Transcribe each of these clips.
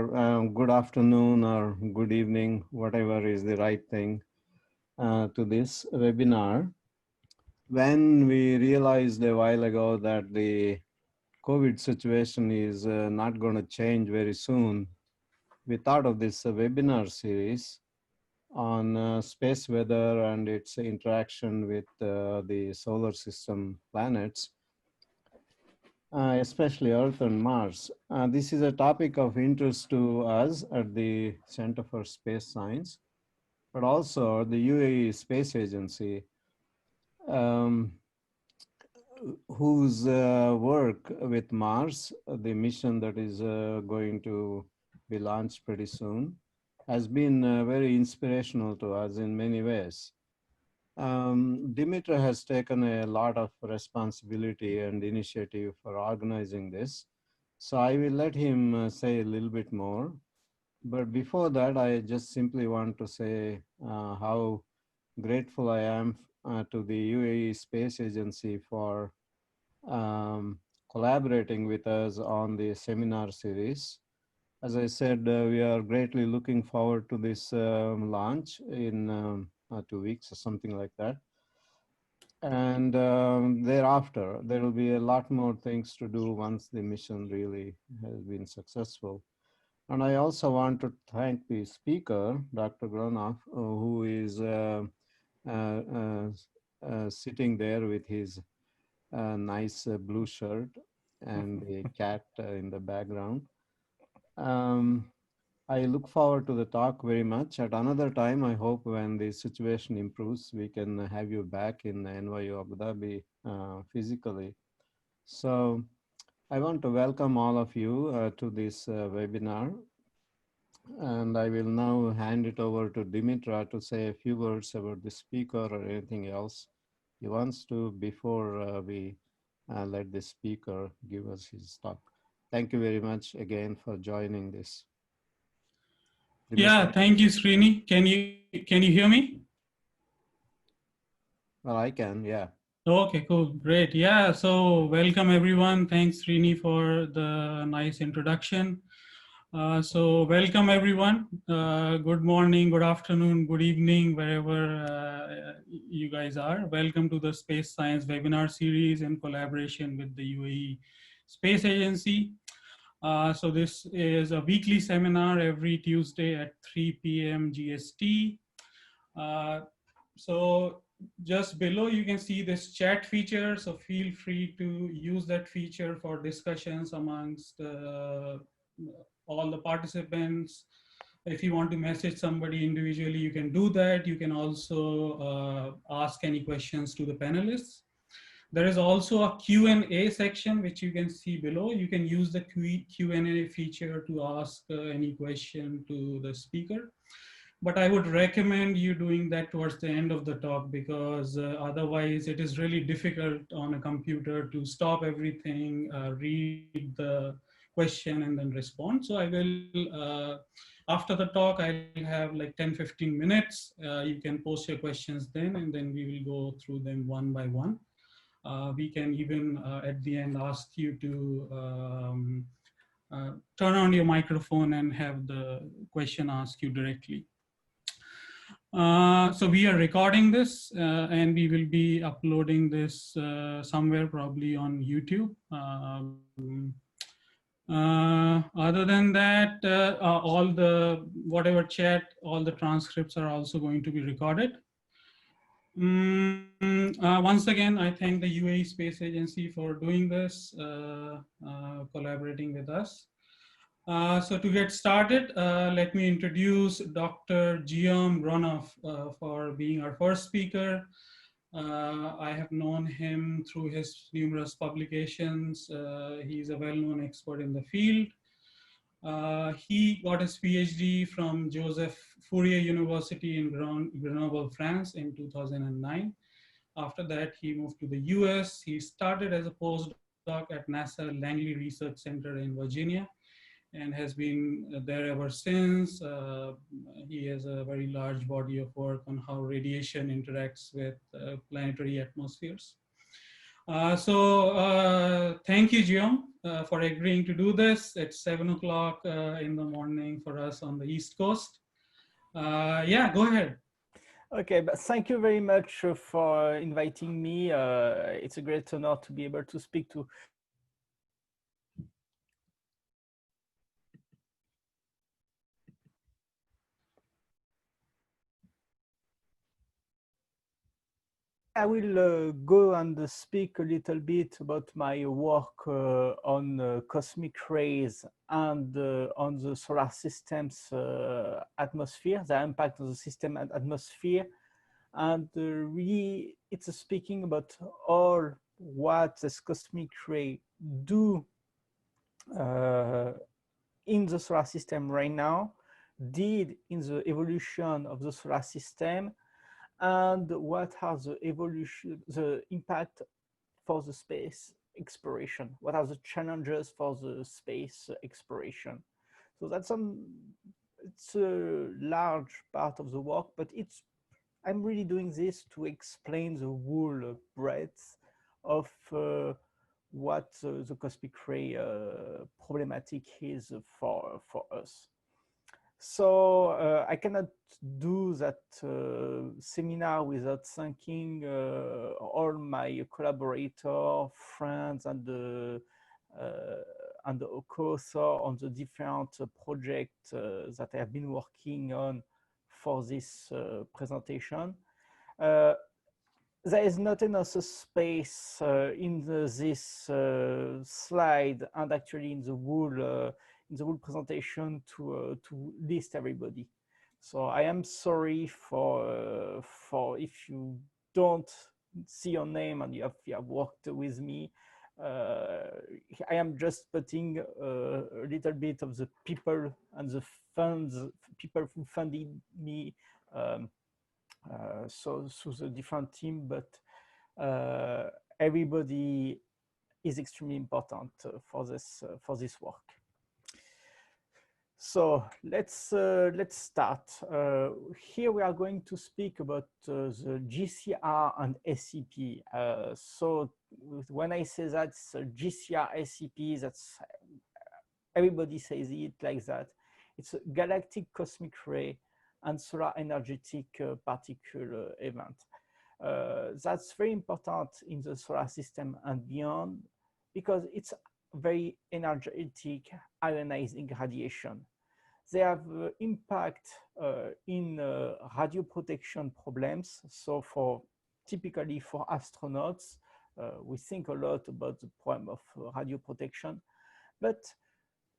good afternoon or good evening, whatever is the right thing to this webinar. When we realized a while ago that the COVID situation is not going to change very soon, we thought of this webinar series on space weather and its interaction with the solar system planets, especially Earth and Mars. This is a topic of interest to us at the Center for Space Science, but also the UAE Space Agency, um, whose work with Mars, the mission that is going to be launched pretty soon, has been very inspirational to us in many ways. Dimitra has taken a lot of responsibility and initiative for organizing this. So I will let him say a little bit more. But before that, I just simply want to say how grateful I am to the UAE Space Agency for collaborating with us on the seminar series. As I said, we are greatly looking forward to this launch in 2 weeks or something like that. And thereafter, there will be a lot more things to do once the mission really has been successful. And I also want to thank the speaker, Dr. Gronoff, who is sitting there with his nice blue shirt and a cat in the background. I look forward to the talk very much. At another time, I hope when the situation improves, we can have you back in NYU Abu Dhabi physically. So I want to welcome all of you to this webinar. And I will now hand it over to Dimitra to say a few words about the speaker or anything else he wants to before we let the speaker give us his talk. Thank you very much again for joining this. Dimitra. Yeah, thank you, Srini. Can you hear me? Well, I can, yeah. Okay, cool, great. Yeah, so welcome everyone. Thanks, Srini, for the nice introduction. So welcome everyone. Good morning, good afternoon, good evening, wherever you guys are. Welcome to the Space Science webinar series in collaboration with the UAE Space Agency. So this is a weekly seminar every Tuesday at 3 p.m. GST. So just below you can see this chat feature. So feel free to use that feature for discussions amongst all the participants. If you want to message somebody individually, you can do that. You can also ask any questions to the panelists. There is also a Q&A section, which you can see below. You can use the Q&A feature to ask any question to the speaker. But I would recommend you doing that towards the end of the talk, because otherwise it is really difficult on a computer to stop everything, read the question and then respond. So I will, after the talk, I'll have like 10-15 minutes. You can post your questions then, and then we will go through them one by one. We can even at the end ask you to turn on your microphone and have the question asked you directly. So we are recording this and we will be uploading this somewhere probably on YouTube. Other than that, all the whatever chat, all the transcripts are also going to be recorded. Once again, I thank the UAE Space Agency for doing this, collaborating with us. So to get started, let me introduce Dr. Guillaume Gronoff for being our first speaker. I have known him through his numerous publications. He's a well-known expert in the field. He got his PhD from Joseph Fourier University in Grenoble, France in 2009. After that, he moved to the US. He started as a postdoc at NASA Langley Research Center in Virginia, and has been there ever since. He has a very large body of work on how radiation interacts with planetary atmospheres. Thank you, Guillaume, for agreeing to do this. It's 7 o'clock in the morning for us on the East Coast. Yeah, go ahead. Okay, but thank you very much for inviting me. It's a great honor to be able to speak to. I will go and speak a little bit about my work on cosmic rays and on the solar system's atmosphere, the impact of the system and atmosphere. And really, it's speaking about all what this cosmic ray do in the solar system right now, did in the evolution of the solar system, and what are the evolution, the impact for the space exploration? What are the challenges for the space exploration? So that's it's a large part of the work, but I'm really doing this to explain the whole breadth of what the cosmic ray problematic is for us. So I cannot do that seminar without thanking all my collaborators, friends, and the co-author on the different projects that I have been working on for this presentation. There is not enough space in this slide and actually in the whole presentation to list everybody. So I am sorry for if you don't see your name and you have worked with me. I am just putting a little bit of the people and the funds, people who funded me. So through the different team, but everybody is extremely important for this work. So let's start. Here we are going to speak about the GCR and SCP. So when I say that GCR SCP, that's everybody says it like that. It's a galactic cosmic ray and solar energetic particle event. That's very important in the solar system and beyond because it's very energetic ionizing radiation. They have impact in radio protection problems. So typically for astronauts, we think a lot about the problem of radio protection, but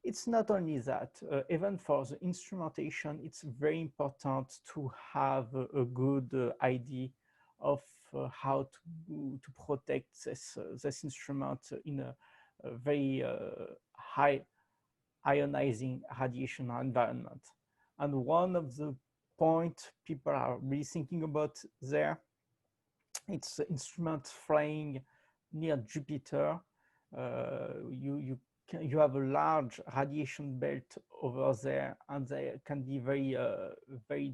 it's not only that. Even for the instrumentation, it's very important to have a good idea of how to protect this instrument in a very high ionizing radiation environment. And one of the points people are really thinking about there, it's the instrument flying near Jupiter. You have a large radiation belt over there, and they can be very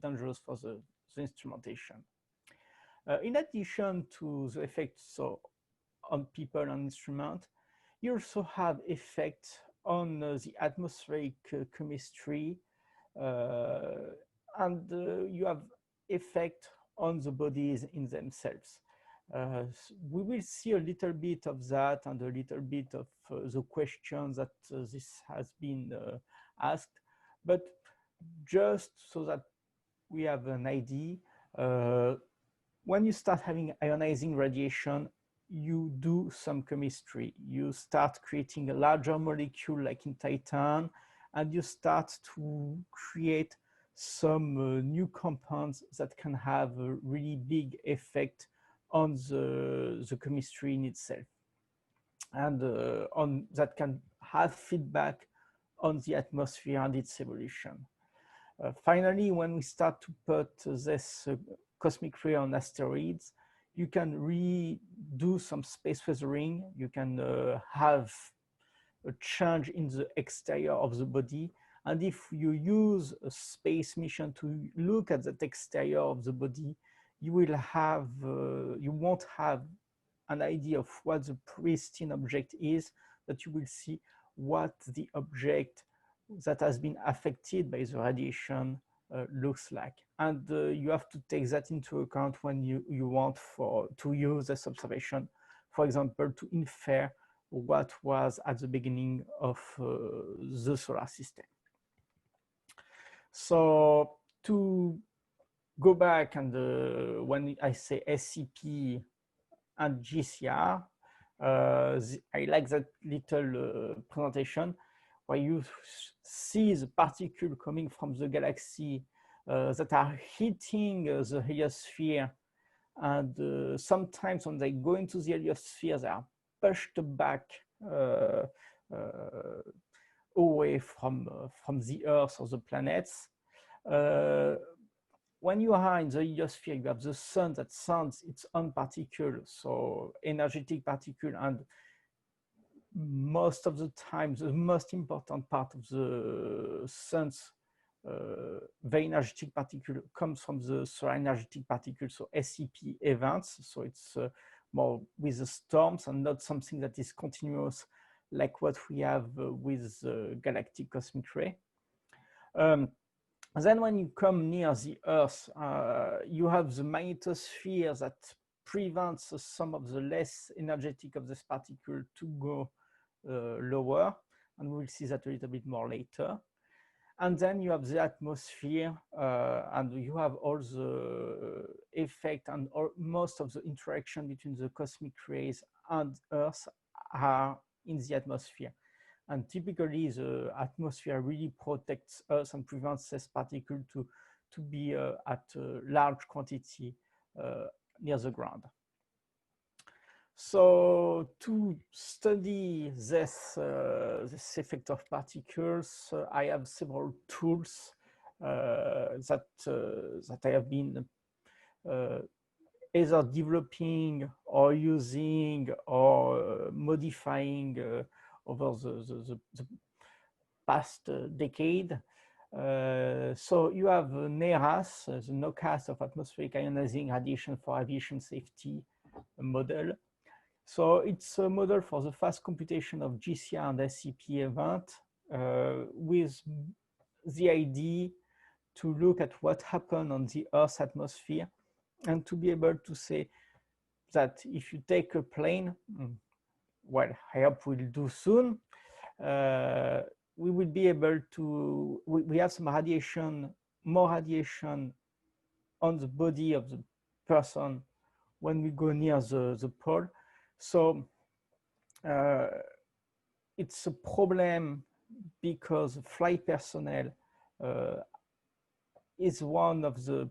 dangerous for the instrumentation. In addition to the effects on people and instrument, you also have effects on the atmospheric chemistry, and you have effect on the bodies in themselves. We will see a little bit of that and a little bit of the questions that this has been asked, but just so that we have an idea, when you start having ionizing radiation, you do some chemistry. You start creating a larger molecule like in Titan, and you start to create some new compounds that can have a really big effect on the chemistry in itself, and on that can have feedback on the atmosphere and its evolution. Finally, when we start to put this cosmic ray on asteroids, you can redo some space weathering. You can have a change in the exterior of the body. And if you use a space mission to look at the exterior of the body, you will have, you won't have an idea of what the pristine object is, that you will see what the object that has been affected by the radiation looks like. And you have to take that into account when you want to use this observation, for example, to infer what was at the beginning of the solar system. So to go back, and when I say SCP and GCR, I like that little presentation where you see the particles coming from the galaxy that are hitting the heliosphere, and sometimes when they go into the heliosphere, they are pushed back away from the Earth or the planets. When you are in the heliosphere, you have the sun that sends its own particle, so energetic particle, and most of the time, the most important part of the sun's very energetic particle comes from the solar energetic particle, so SCP events. So it's more with the storms and not something that is continuous like what we have with the galactic cosmic ray. Then when you come near the Earth, you have the magnetosphere that prevents some of the less energetic of this particle to go lower, and we'll see that a little bit more later. And then you have the atmosphere, and you have all the effect and most of the interaction between the cosmic rays and Earth are in the atmosphere. And typically the atmosphere really protects us and prevents this particle to be at a large quantity near the ground. So to study this effect of particles, I have several tools that I have been either developing or using or modifying over the past decade. So you have NERAS, the NOCAS of atmospheric ionizing radiation for aviation safety model. So it's a model for the fast computation of GCR and SCP event with the idea to look at what happened on the Earth's atmosphere and to be able to say that if you take a plane, well, I hope we'll do soon, we will be able to, we have some radiation, more radiation on the body of the person when we go near the pole. So it's a problem because flight personnel is one of the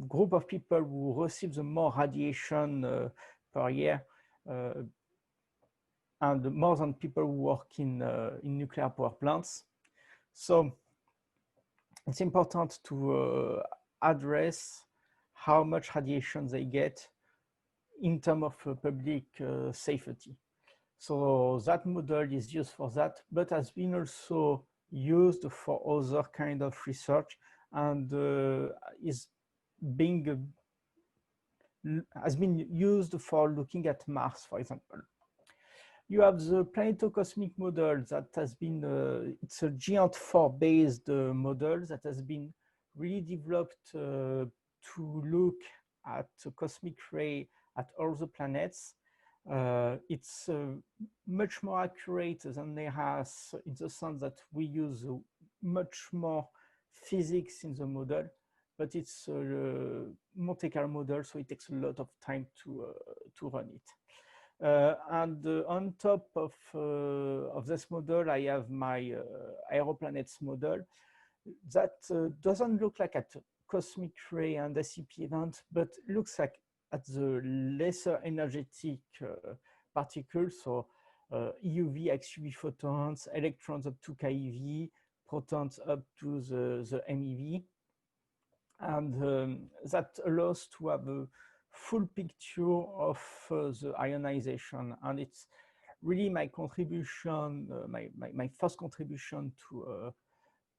group of people who receive the more radiation per year, and more than people who work in nuclear power plants. So it's important to address how much radiation they get in terms of public safety. So that model is used for that, but has been also used for other kind of research, and has been used for looking at Mars, for example. You have the planetocosmic model that has been, it's a GEANT4 based model that has been really developed to look at the cosmic ray at all the planets. It's much more accurate than NERAS in the sense that we use much more physics in the model, but it's a Monte Carlo model, so it takes a lot of time to run it. And on top of this model, I have my aeroplanets model that doesn't look like at cosmic ray and SCP event, but looks like at the lesser energetic particles, so EUV, XUV photons, electrons up to KeV, protons up to the MeV. And that allows to have a full picture of the ionization. And it's really my contribution, my first contribution to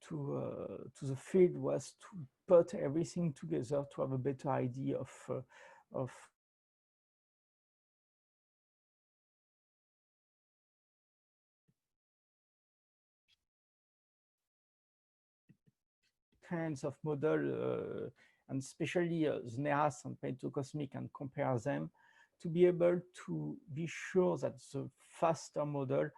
the field was to put everything together to have a better idea of kinds of model, and especially the NERAS and Planetocosmic, and compare them to be able to be sure that the faster model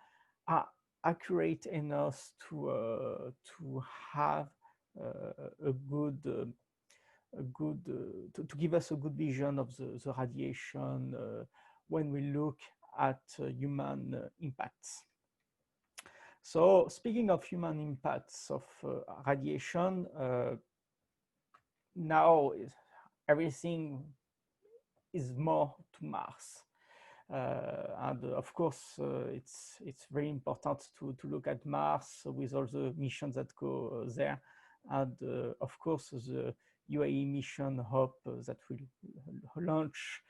are accurate enough to have a good to give us a good vision of the radiation when we look at human impacts. So speaking of human impacts of radiation, now everything is more to Mars. And of course, it's very important to look at Mars with all the missions that go there. And of course, the UAE mission HOPE that will launch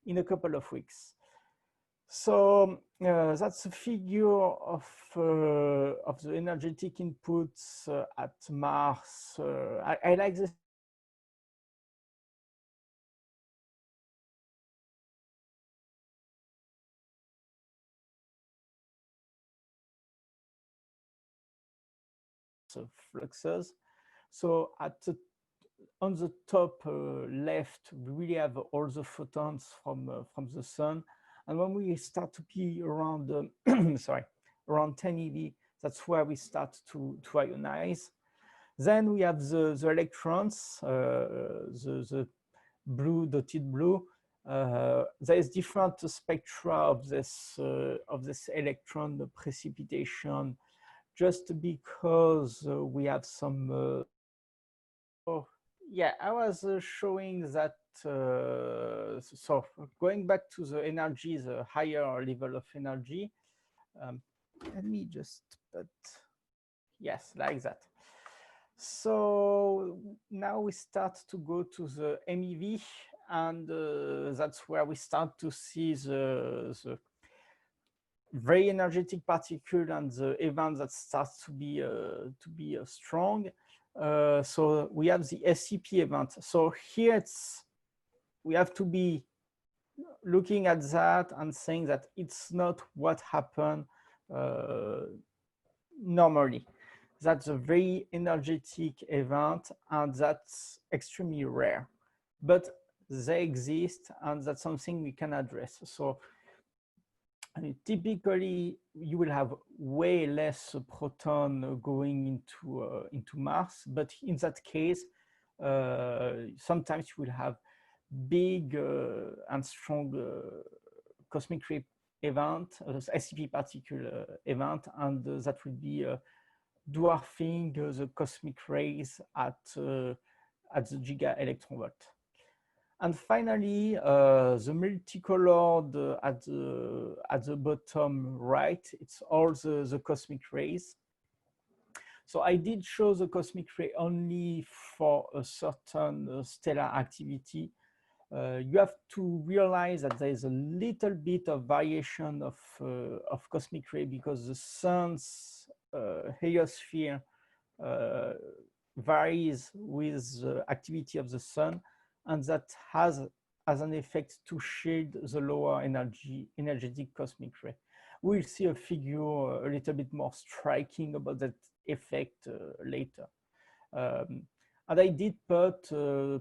in a couple of weeks. So that's a figure of the energetic inputs at Mars. I like this. Fluxes. So on the top left, we really have all the photons from the sun. And when we start to be around, around 10 eV, that's where we start to ionize. Then we have the electrons, the blue, dotted blue. There is different spectra of this electron precipitation, just because we have some. Oh, yeah, I was showing that. So going back to the energy, the higher level of energy. Let me just put, yes, like that. So now we start to go to the MEV, and that's where we start to see the very energetic particle and the event that starts to be strong. So we have the SCP event. So here we have to be looking at that and saying that it's not what happened normally. That's a very energetic event, and that's extremely rare. But they exist, and that's something we can address. So typically, you will have way less proton going into Mars, but in that case, sometimes you will have big and strong cosmic ray event, SCP particle event, and that will be dwarfing the cosmic rays at the giga electron volt. And finally, the multicolored at the bottom right, it's all the cosmic rays. So I did show the cosmic ray only for a certain stellar activity. You have to realize that there is a little bit of variation of cosmic ray because the sun's heliosphere varies with the activity of the sun, and that has an effect to shield the lower energetic cosmic ray. We'll see a figure a little bit more striking about that effect later. And I did put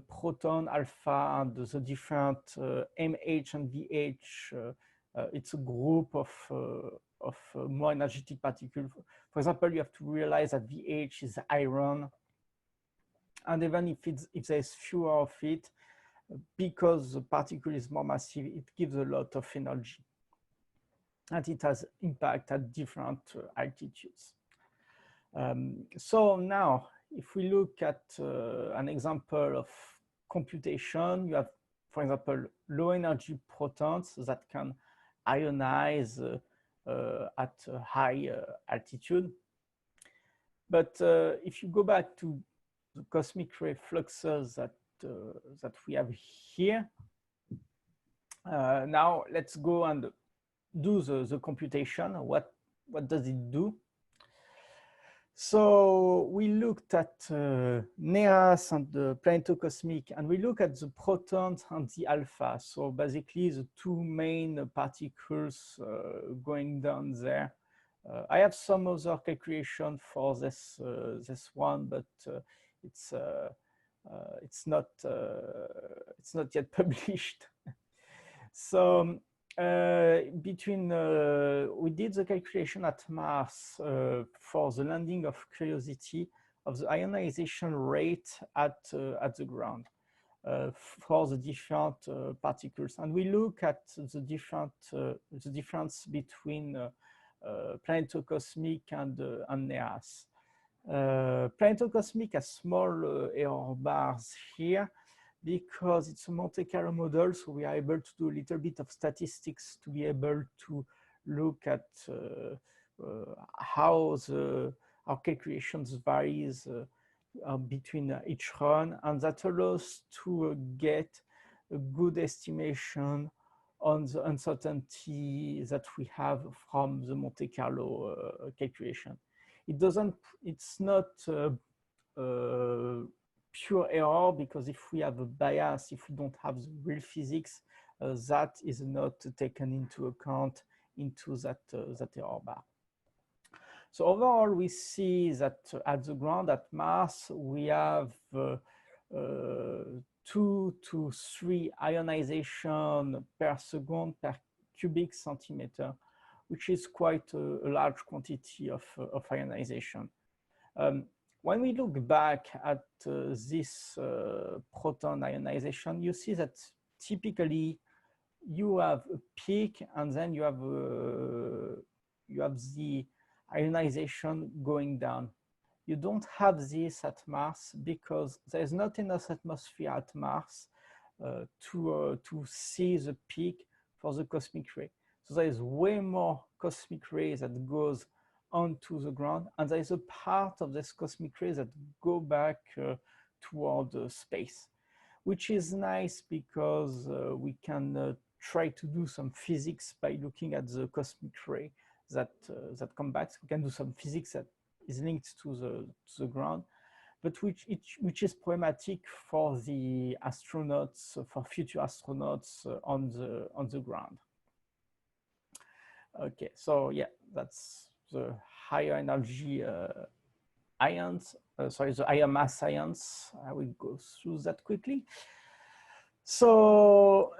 proton, alpha, and the different MH and VH. It's a group of more energetic particles. For example, you have to realize that VH is iron, and even if there's fewer of it, because the particle is more massive, it gives a lot of energy, and it has impact at different altitudes. So now, if we look at an example of computation, you have, for example, low energy protons that can ionize at a high altitude. But if you go back to the cosmic ray fluxes that we have here, now let's go and do the computation. What does it do? So we looked at NERAS and the Planetocosmic, and we look at the protons and the alpha. So basically the two main particles going down there I have some other calculation for this this one, but it's not yet published. So between we did the calculation at Mars for the landing of Curiosity of the ionization rate at the ground for the different particles, and we look at the difference between Planetocosmic and NEAS. Planetocosmic has small error bars here because it's a Monte Carlo model, so we are able to do a little bit of statistics to be able to look at how our calculations varies between each run, and that allows to get a good estimation on the uncertainty that we have from the Monte Carlo calculation. It's not pure error, because if we have a bias, if we don't have the real physics, that is not taken into account into that error bar. So overall, we see that at the ground, at Mars, we have 2 to 3 ionization per second per cubic centimeter, which is quite a large quantity of ionization. When we look back at this proton ionization, you see that typically you have a peak, and then you have the ionization going down. You don't have this at Mars because there's not enough atmosphere at Mars to see the peak for the cosmic ray. So there is way more cosmic rays that goes onto the ground, and there is a part of this cosmic rays that go back toward space, which is nice because we can try to do some physics by looking at the cosmic ray that come back. So we can do some physics that is linked to the ground, but which is problematic for the astronauts, for future astronauts on the ground. Okay, so yeah, that's the higher energy ions, sorry, the higher mass ions. I will go through that quickly. So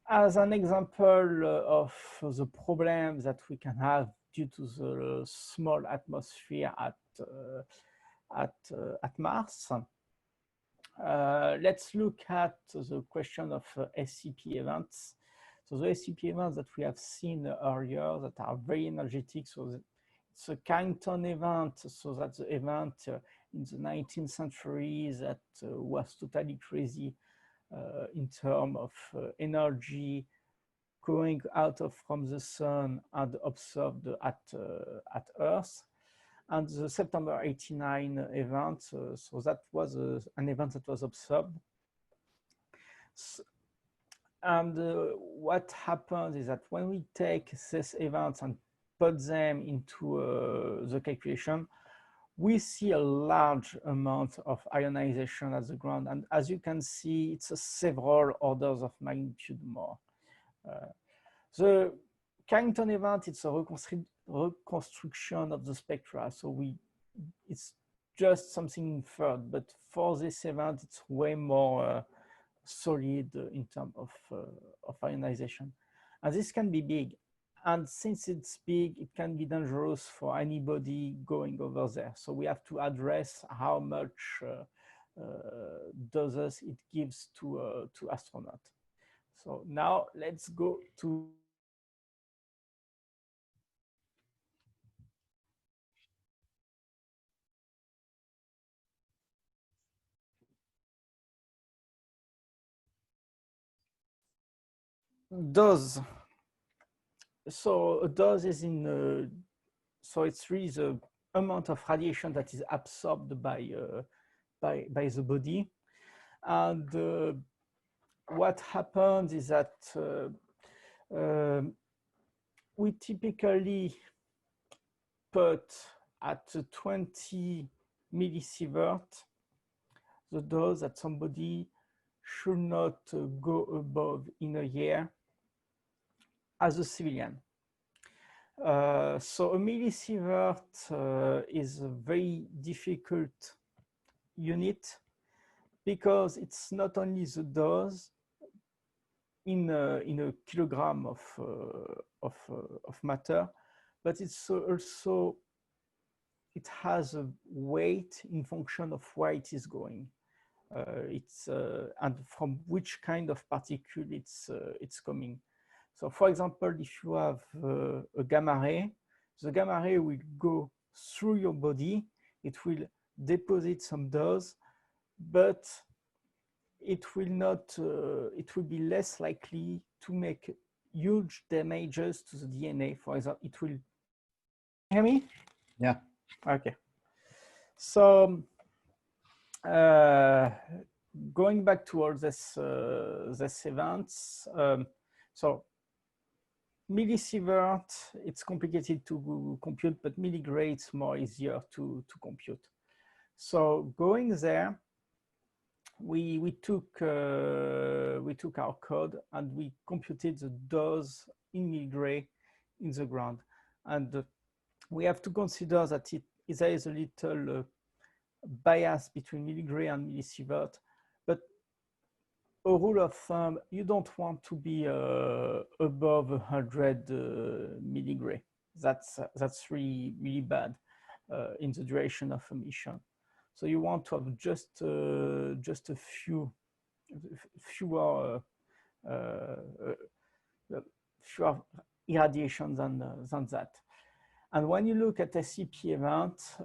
as an example of the problems that we can have due to the small atmosphere at Mars, let's look at the question of SCP events. So the SCP events that we have seen earlier that are very energetic. So it's a Carrington event. So that's the event in the 19th century that was totally crazy in terms of energy going out from the sun and observed at Earth. And the September 89 event, so that was an event that was observed. And what happens is that when we take these events and put them into the calculation, we see a large amount of ionization at the ground. And as you can see, it's several orders of magnitude more. The Carrington event, it's a reconstruction of the spectra. So it's just something inferred, but for this event, it's way more solid in terms of ionization. And this can be big. And since it's big, it can be dangerous for anybody going over there. So we have to address how much doses it gives to astronauts. So now let's go to dose. So a dose is so it's really the amount of radiation that is absorbed by the body. And what happens is that we typically put at 20 millisievert the dose that somebody should not go above in a year as a civilian. So a millisievert is a very difficult unit because it's not only the dose in a kilogram of matter, but it's also, it has a weight in function of where it is going. And from which kind of particle it's coming. So for example, if you have a gamma ray, the gamma ray will go through your body, it will deposit some dose, but it will not, it will be less likely to make huge damages to the DNA. For example, it will, hear me? Yeah. Okay. So going back to all this events, so millisievert, it's complicated to compute, but milligray it's more easier to compute. So going there, we took our code and we computed the dose in milligray in the ground, and we have to consider that there is a little bias between milligray and millisievert, but a rule of thumb, you don't want to be above 100 milligray. That's really bad in the duration of a mission. So you want to have just a fewer irradiation than that. And when you look at SCP event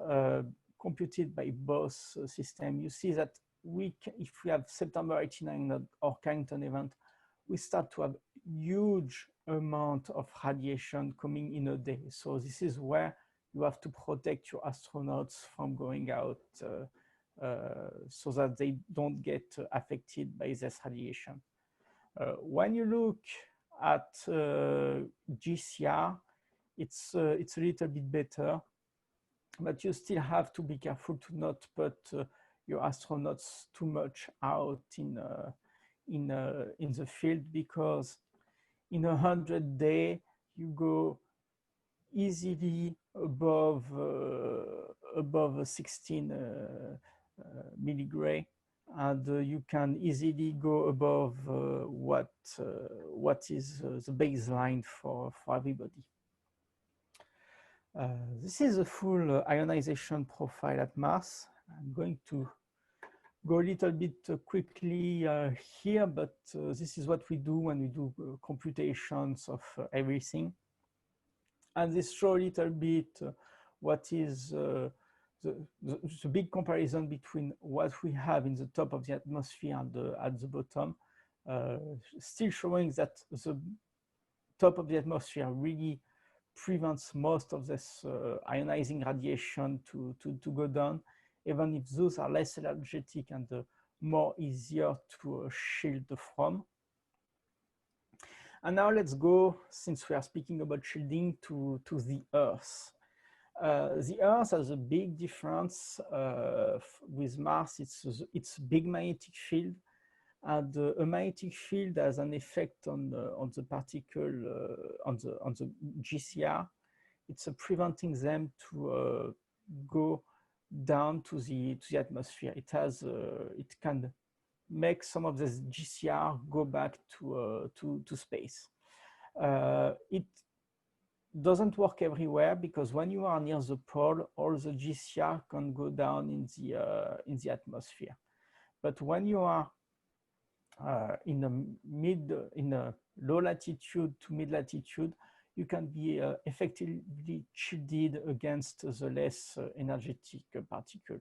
computed by both systems, you see that if we have September 89 or Carrington event, we start to have huge amount of radiation coming in a day. So this is where you have to protect your astronauts from going out so that they don't get affected by this radiation. When you look at GCR, it's a little bit better, but you still have to be careful to not put your astronauts too much out in the field, because in 100 days you go easily above 16 milligray, and you can easily go above what is the baseline for everybody. This is a full ionization profile at Mars. I'm going to go a little bit quickly here, but this is what we do when we do computations of everything. And this shows a little bit what is the big comparison between what we have in the top of the atmosphere and at the bottom, still showing that the top of the atmosphere really prevents most of this ionizing radiation to go down, even if those are less energetic and more easier to shield from. And now let's go, since we are speaking about shielding, to the Earth. The Earth has a big difference with Mars. It's a big magnetic field, and a magnetic field has an effect on the particle, on the GCR. It's preventing them to go down to the atmosphere. It can make some of this GCR go back to space. It doesn't work everywhere, because when you are near the pole, all the GCR can go down in the atmosphere. But when you are in a low latitude to mid latitude, you can be effectively shielded against the less energetic particle.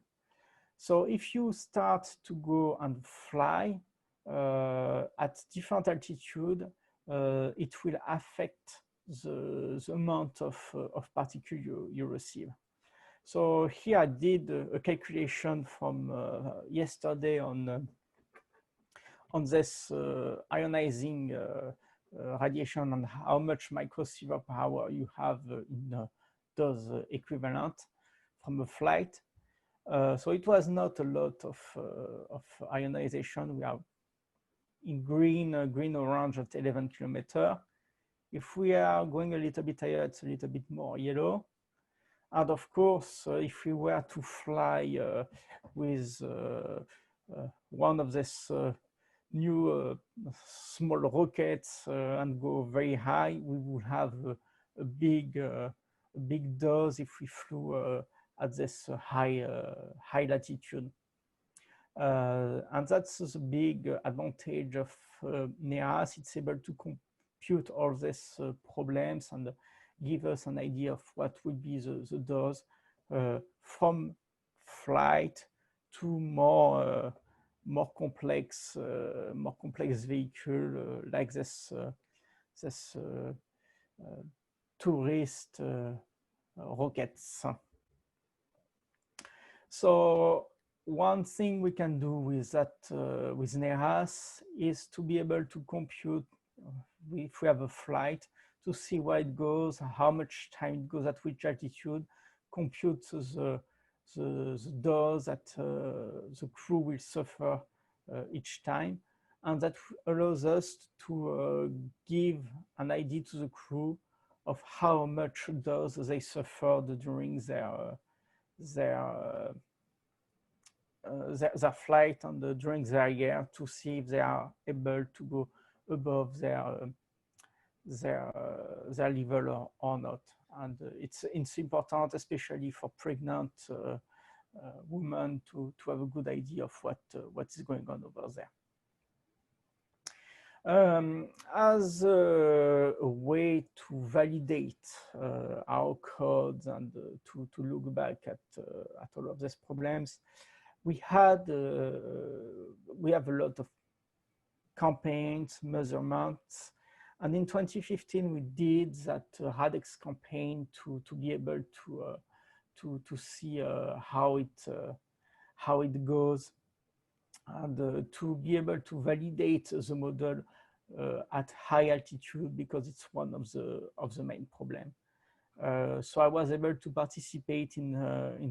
So if you start to go and fly at different altitude, it will affect the amount of particle you receive. So here I did a calculation from yesterday on this ionizing radiation and how much microsievert power you have in those equivalent from a flight. So it was not a lot of ionization. We are in green orange at 11 kilometers. If we are going a little bit higher, it's a little bit more yellow. And of course, if we were to fly with one of these new small rockets and go very high, we would have a big dose if we flew at this high latitude. And that's the big advantage of NEAS. It's able to compute all these problems and give us an idea of what would be the dose from flight to more complex vehicle like this tourist rockets. So one thing we can do with that with NEAS is to be able to compute if we have a flight, to see where it goes, how much time it goes at which altitude, compute the dose that the crew will suffer each time. And that allows us to give an idea to the crew of how much dose they suffered during their flight and during their year, to see if they are able to go above their level or not. And it's important, especially for pregnant women, to have a good idea of what is going on over there. As a way to validate our codes and to look back at all of these problems, we have a lot of campaigns, measurements, and in 2015 we did that RADEX campaign to be able to see how it goes, and to be able to validate the model at high altitude, because it's one of the main problem. So I was able to participate in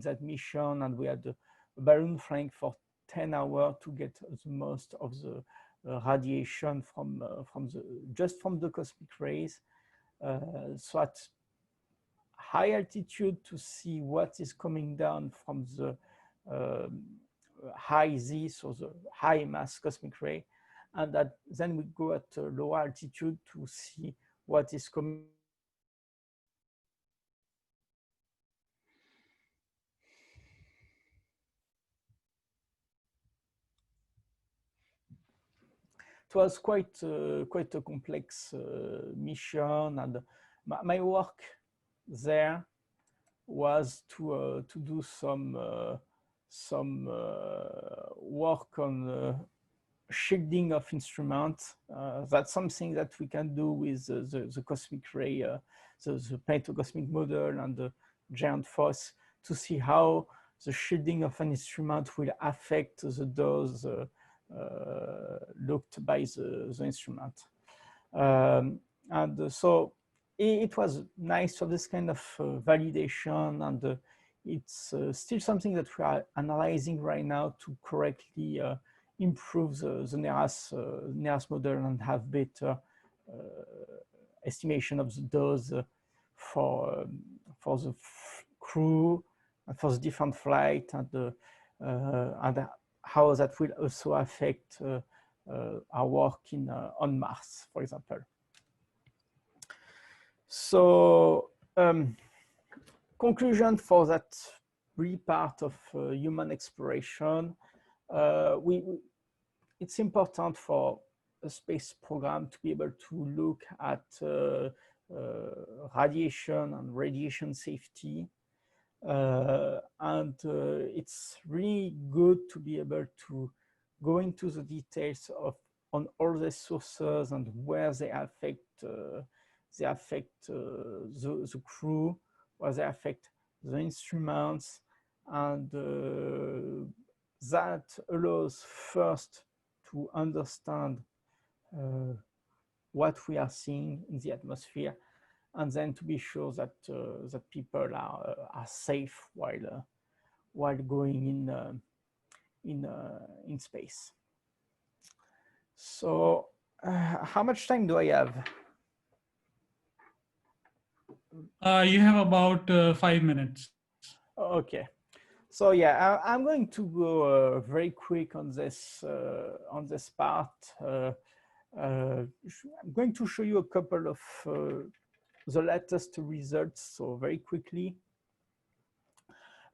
that mission, and we had a balloon flying for 10 hours to get the most of the radiation from the cosmic rays. So at high altitude, to see what is coming down from the high Z, so the high mass cosmic ray, and then we go at low altitude to see what is coming. It was quite a complex mission, and my work there was to do some work on shielding of instruments. That's something that we can do with the cosmic ray, the pentacosmic model and the giant force, to see how the shielding of an instrument will affect the dose looked by the instrument. And so it was nice to have this kind of validation, and it's still something that we are analyzing right now to correctly improve the NEAS model and have better estimation of the dose for the crew and for the different flight, and how that will also affect our work on Mars, for example. So conclusion for that part of human exploration. It's important for a space program to be able to look at radiation and radiation safety. And it's really good to be able to go into the details on all the sources and where they affect the crew, where they affect the instruments, and that allows first to understand what we are seeing in the atmosphere, and then to be sure that that people are safe while going in space. So how much time do I have? You have about 5 minutes. Okay. So yeah, I'm going to go very quick on this part. I'm going to show you a couple of the latest results. So very quickly.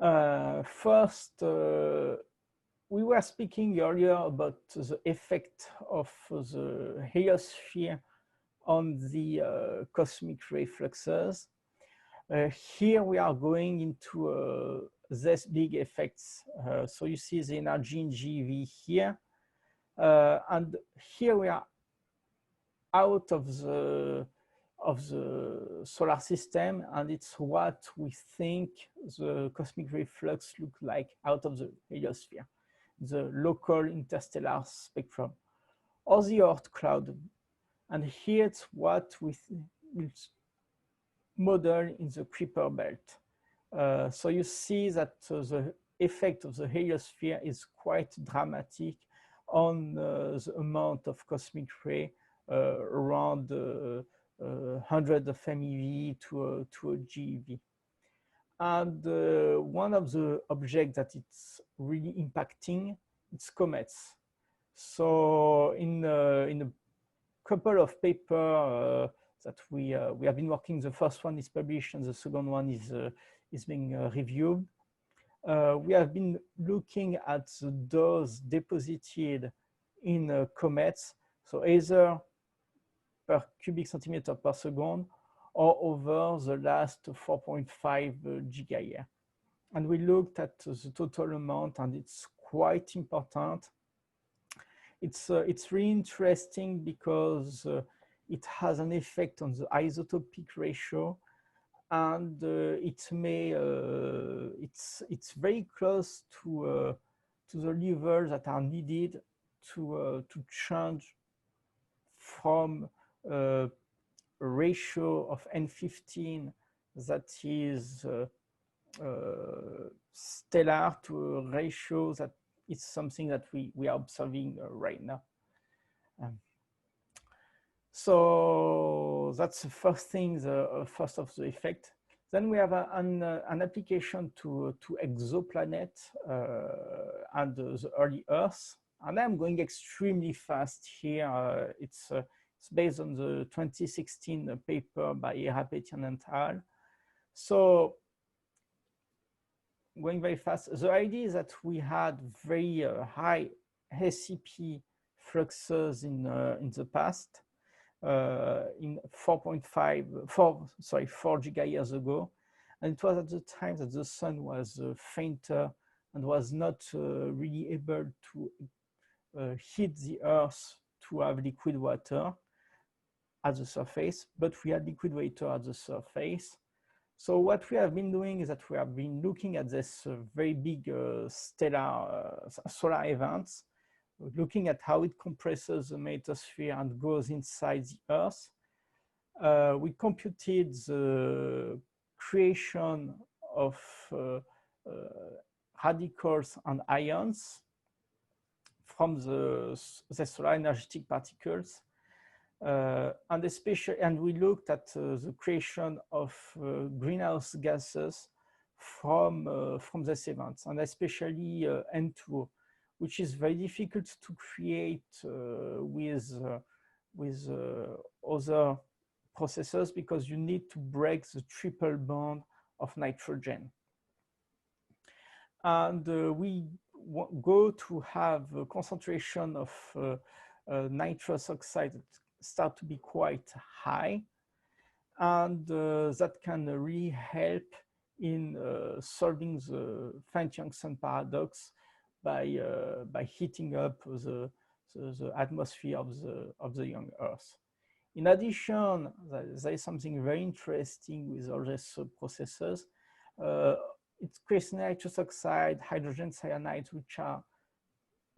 First, we were speaking earlier about the effect of the heliosphere on the cosmic ray fluxes. Here we are going into these big effects. So you see the energy in GeV here. And here we are out of the solar system, and it's what we think the cosmic ray flux look like out of the heliosphere, the local interstellar spectrum, or the Oort cloud. And here it's what we model in the Kuiper belt. So you see that the effect of the heliosphere is quite dramatic on the amount of cosmic ray around 100 of MeV to a GeV. And one of the objects that it's really impacting, it's comets. So in a couple of papers that we have been working, the first one is published and the second one is being reviewed. We have been looking at the dose deposited in comets, so either per cubic centimeter per second or over the last 4.5 gigayear. And we looked at the total amount, and it's quite important. It's really interesting because it has an effect on the isotopic ratio, and it's very close to the levels that are needed to change from a ratio of N15 that is stellar to a ratio that is something that we are observing right now. So that's the first thing, the first of the effect. Then we have an application to exoplanet and the early Earth. And I'm going extremely fast here. It's based on the 2016 paper by Rapetian and al. So going very fast, the idea is that we had very high SCP fluxes in the past, in 4 gigayears ago. And it was at the time that the sun was fainter and was not really able to heat the Earth to have liquid water at the surface, but we had liquid water at the surface. So what we have been doing is that we have been looking at this very big stellar solar events, looking at how it compresses the magnetosphere and goes inside the Earth. We computed the creation of radicals and ions from the solar energetic particles. And we looked at the creation of greenhouse gases from these events, and especially N2O, which is very difficult to create with other processes because you need to break the triple bond of nitrogen. And we go to have a concentration of nitrous oxide that start to be quite high, and that can really help in solving the Fine-Tungsten paradox by heating up the atmosphere of the young Earth. In addition, there is something very interesting with all these processes. It creates nitrous oxide, hydrogen cyanide, which are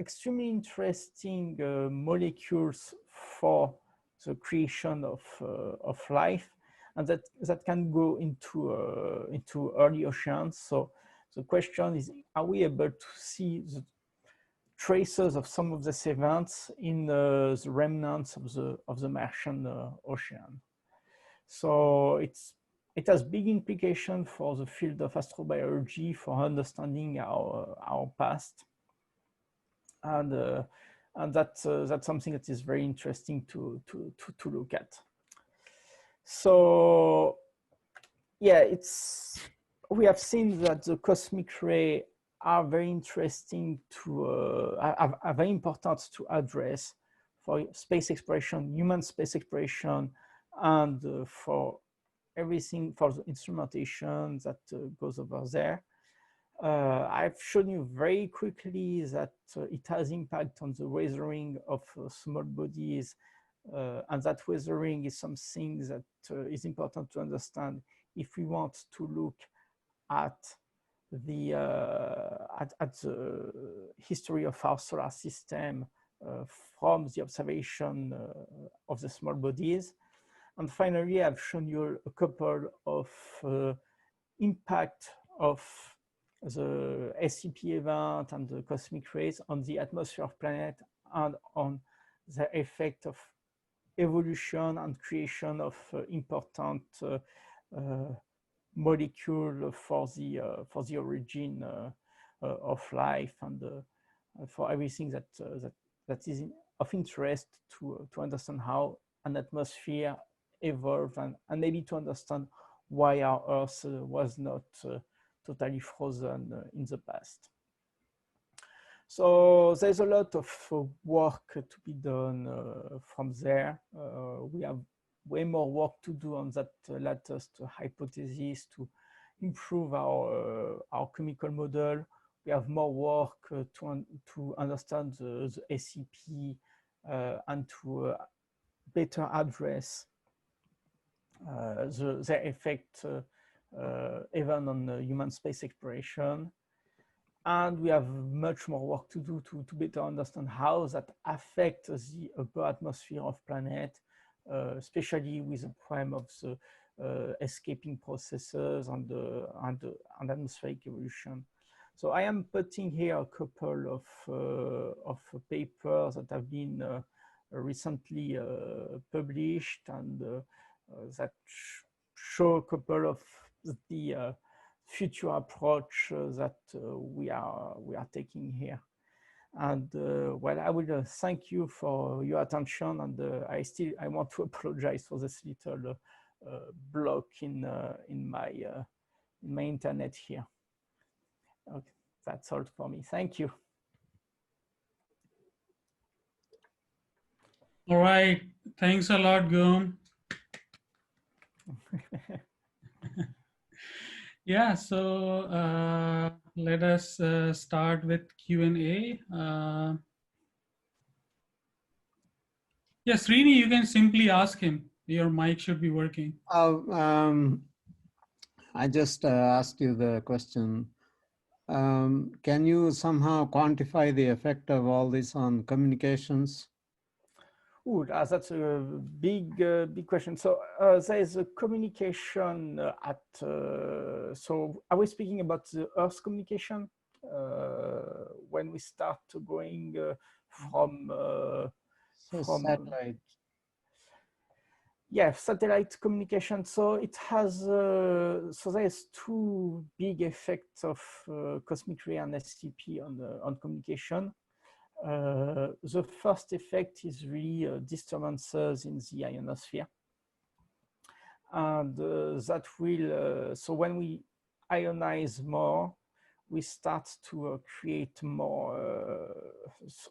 extremely interesting molecules for the creation of life, and that can go into early oceans. So the question is, are we able to see the traces of some of these events in the remnants of the Martian ocean? So it's it has big implication for the field of astrobiology, for understanding our past, and that's something that is very interesting to look at. So yeah, we have seen that the cosmic ray are very interesting to are very important to address for space exploration, human space exploration, and for everything, for the instrumentation that goes over there. I've shown you very quickly that it has impact on the weathering of small bodies, and that weathering is something that is important to understand if we want to look at the history of our solar system from the observation of the small bodies. And finally, I've shown you a couple of impact of the SCP event and the cosmic rays on the atmosphere of planet and on the effect of evolution and creation of important molecule for the origin of life, and for everything that is of interest to understand how an atmosphere evolved, and maybe to understand why our Earth was not totally frozen in the past. So there's a lot of work to be done from there. We have way more work to do on that latest hypothesis to improve our chemical model. We have more work to understand the SCP and to better address their effect even on human space exploration. And we have much more work to do to better understand how that affects the upper atmosphere of planet, especially with the prime of the escaping processes and atmospheric evolution. So I am putting here a couple of papers that have been recently published, and that show a couple of the future approach that we are taking here. And well, I will thank you for your attention, and I want to apologize for this little block in my internet here. Okay, that's all for me. Thank you. All right, thanks a lot, Guillaume. Yeah, so let us start with Q&A. Yes, Srini, you can simply ask him. Your mic should be working. I just asked you the question. Can you somehow quantify the effect of all this on communications? Ooh, that's a big question. So there is a communication so are we speaking about the Earth's communication when we start going from satellite? Yeah, satellite communication. So it has so there's two big effects of cosmic ray and SCP on communication. The first effect is really disturbances in the ionosphere, and that will so when we ionize more, we start to create more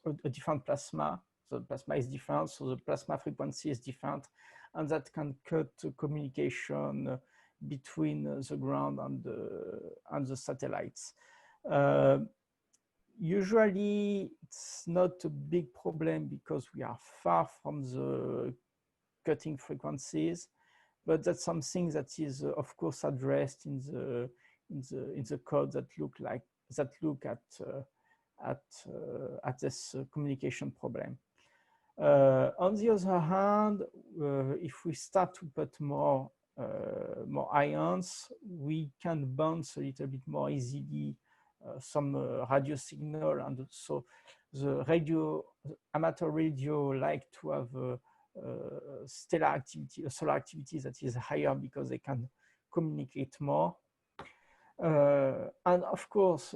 a different plasma. So the plasma is different, so the plasma frequency is different, and that can cut communication between the ground and the satellites. Usually, it's not a big problem because we are far from the cutting frequencies, but that's something that is, of course, addressed in the code that look at this communication problem. On the other hand, if we start to put more ions, we can bounce a little bit more easily some radio signal, and so the amateur radio like to have stellar activity, solar activity that is higher because they can communicate more. And of course,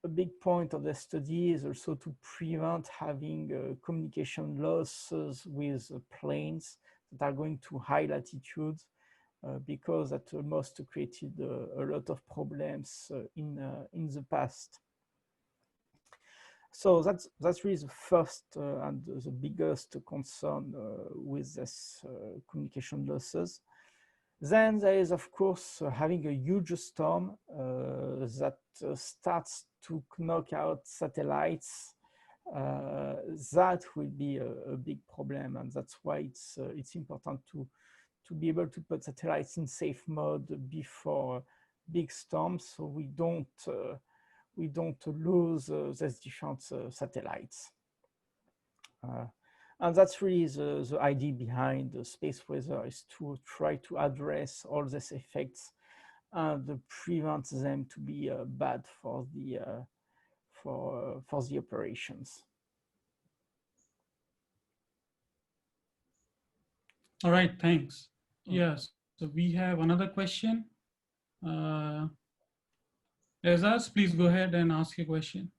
a big point of the study is also to prevent having communication losses with planes that are going to high latitudes, because that must created a lot of problems in the past. So that's really the first and the biggest concern with this communication losses. Then there is, of course, having a huge storm that starts to knock out satellites. That will be a big problem, and that's why it's important to be able to put satellites in safe mode before big storms, so we don't lose these different satellites. And that's really the idea behind the space weather, is to try to address all these effects and prevent them to be bad for the operations. All right, thanks. Yes, so we have another question. Ezaz, please go ahead and ask your question.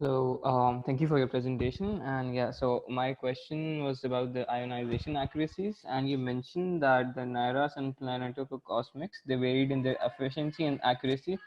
So thank you for your presentation. And yeah, so my question was about the ionization accuracies. And you mentioned that the NIRAS and Planetopo Cosmics, they varied in their efficiency and accuracy.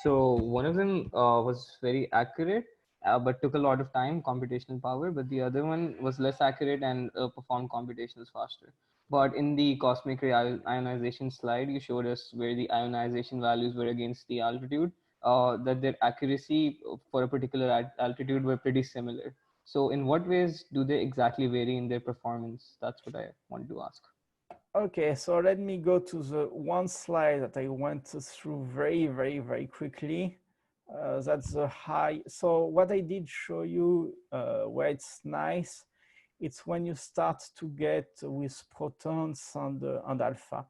So one of them was very accurate, but took a lot of time, computational power. But the other one was less accurate and performed computations faster. But in the cosmic ray ionization slide, you showed us where the ionization values were against the altitude, that their accuracy for a particular altitude were pretty similar. So in what ways do they exactly vary in their performance? That's what I wanted to ask. Okay, so let me go to the one slide that I went through very quickly. That's the high. So what I did show you, where it's nice, it's when you start to get with protons and alpha.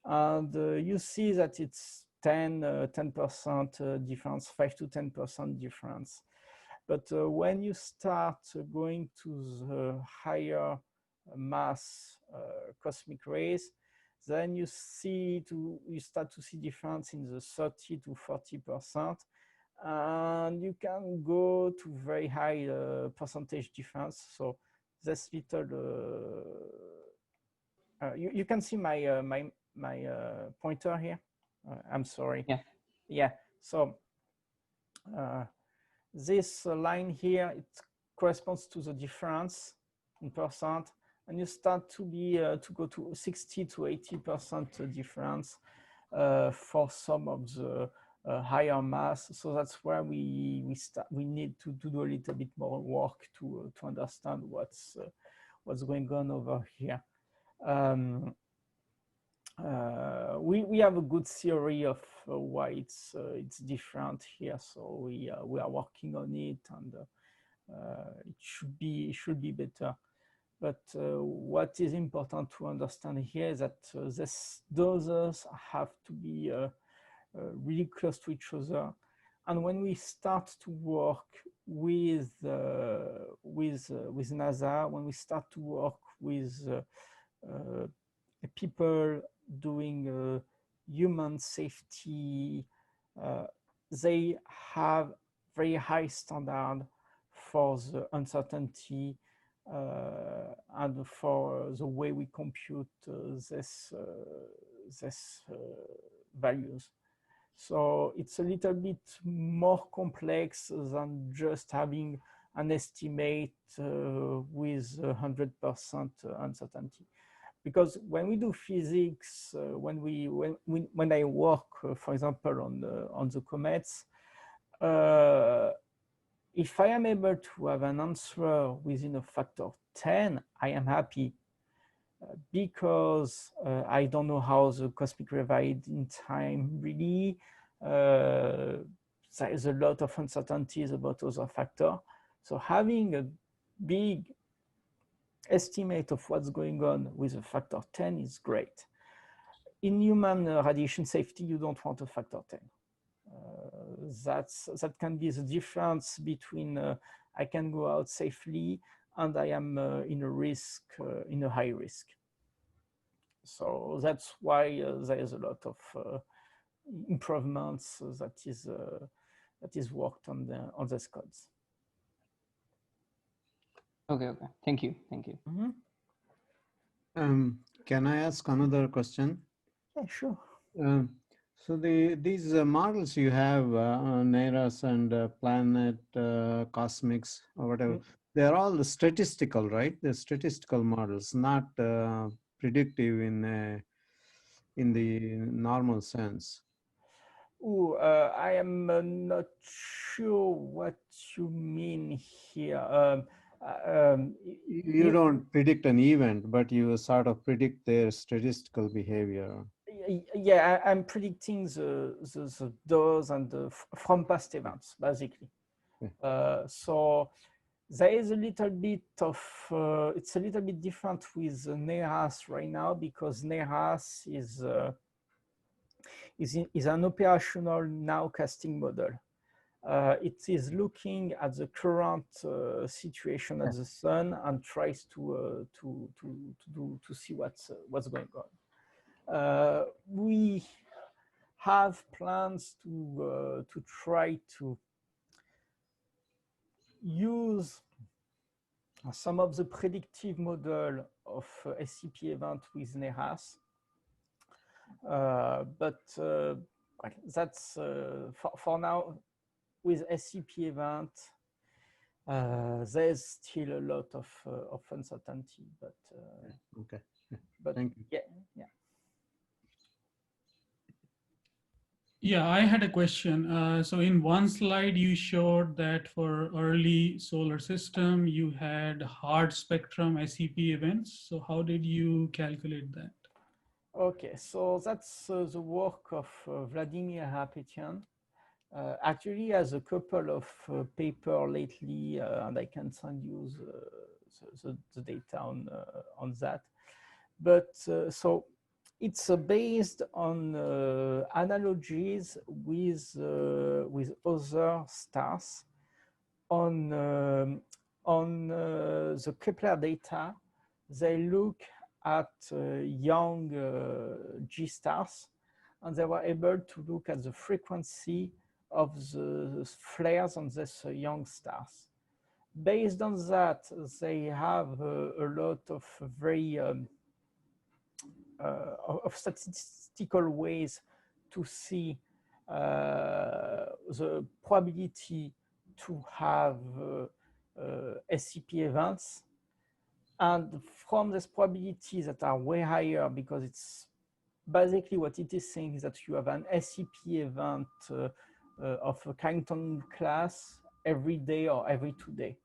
And you see that it's 10% difference, 5 to 10% difference. But when you start going to the higher mass cosmic rays, then you start to see difference in the 30 to 40%. And you can go to very high percentage difference. So this little, you can see my my pointer here. I'm sorry. Yeah. Yeah. So this line here, it corresponds to the difference in percent, and you start to be to go to 60 to 80% difference for some of the higher mass. So that's where we need to do a little bit more work to understand what's going on over here. We have a good theory of why it's different here, so we are working on it, and it should be better. But what is important to understand here is that these doses have to be really close to each other. And when we start to work with NASA, when we start to work with people doing human safety, they have very high standard for the uncertainty and for the way we compute this values. So it's a little bit more complex than just having an estimate with 100% uncertainty. Because when we do physics, when I work, for example, on the comets, if I am able to have an answer within a factor of 10, I am happy, because I don't know how the cosmic ray varied in time really. There is a lot of uncertainties about other factors. So having a big estimate of what's going on with a factor 10 is great. In human radiation safety, you don't want a factor 10. That can be the difference between I can go out safely and I am in a high risk. So that's why there is a lot of improvements that is worked on these codes. Okay, thank you. Can I ask another question? Yeah, sure. So these models you have, NERAS and Planet Cosmics or whatever, they're all statistical, right? They're statistical models, not predictive in the normal sense. Oh, I am not sure what you mean here. You don't predict an event, but you sort of predict their statistical behavior. Yeah, I'm predicting the those and from past events, basically. Yeah. So there is a little bit of, it's a little bit different with NERAS right now, because NERAS is an operational nowcasting model. It is looking at the current situation at the sun and tries to see what's going on. We have plans to try to use some of the predictive model of SCP event with NERAS, but that's for now. With SCP event, there's still a lot of uncertainty, but okay. But thank you. Yeah. Yeah, I had a question. So in one slide, you showed that for early solar system, you had hard spectrum SCP events. So how did you calculate that? Okay, so that's the work of Vladimir Apetian. Actually, has a couple of paper lately, and I can send you the data on that. But so it's based on analogies with other stars. On the Kepler data, they look at young G stars, and they were able to look at the frequency of the flares on these young stars. Based on that, they have a lot of very of statistical ways to see the probability to have SCP events. And from these probabilities that are way higher, because it's basically what it is saying is that you have an SCP event of a Carrington class every day or every 2 days.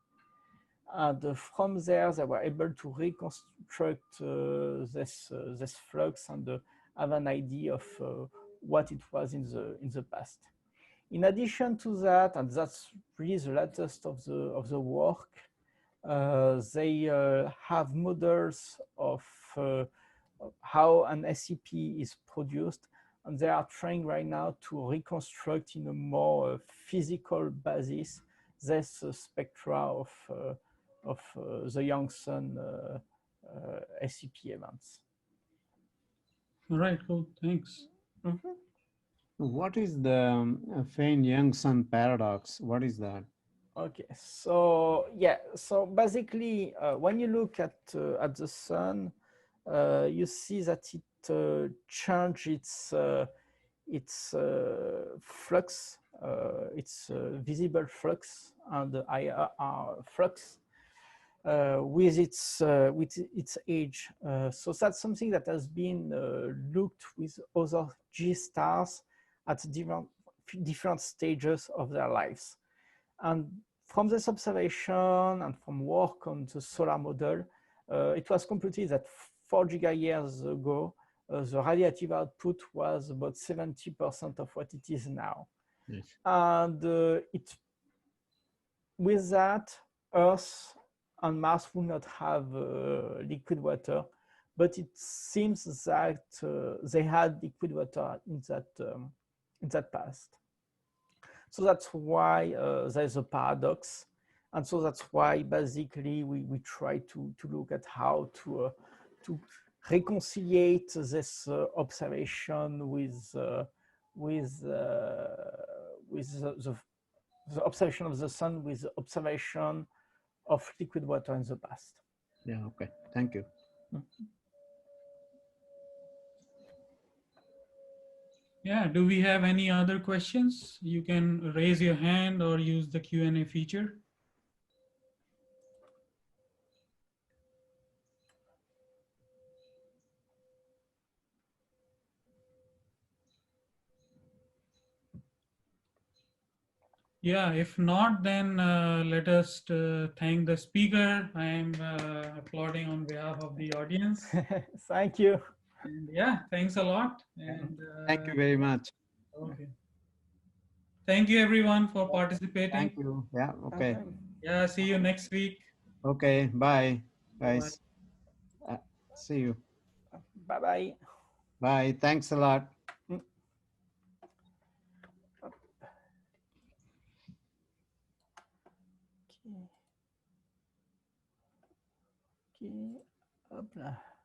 And from there, they were able to reconstruct this flux and have an idea of what it was in the past. In addition to that, and that's really the latest of the work, they have models of how an SCP is produced, and they are trying right now to reconstruct in a more physical basis this spectra of the young sun SCP events. All right, cool, thanks. Mm-hmm. What is the Fein-Young-Sun paradox? What is that? Okay, so yeah, so basically, when you look at the sun, you see that it changes its flux, its visible flux and the IR flux with its age. So that's something that has been looked with other G stars at different stages of their lives. And from this observation and from work on the solar model, it was computed that 4 gigayears ago, the radiative output was about 70% of what it is now. Yes. And with that, Earth and Mars will not have liquid water, but it seems that they had liquid water in that past. So that's why there's a paradox. And so that's why basically we try to look at how to reconciliate this observation with the observation of the sun with the observation of liquid water in the past. Yeah, okay. Thank you. Yeah, do we have any other questions? You can raise your hand or use the Q&A feature. Yeah, if not, then let us thank the speaker. I am applauding on behalf of the audience. Thank you. And yeah, thanks a lot. And Thank you very much. okay. Thank you everyone for participating. Thank you. Yeah, okay. Yeah, see you next week. Okay, bye, guys. See you. Bye-bye. Bye. Thanks a lot. Okay. Hop là.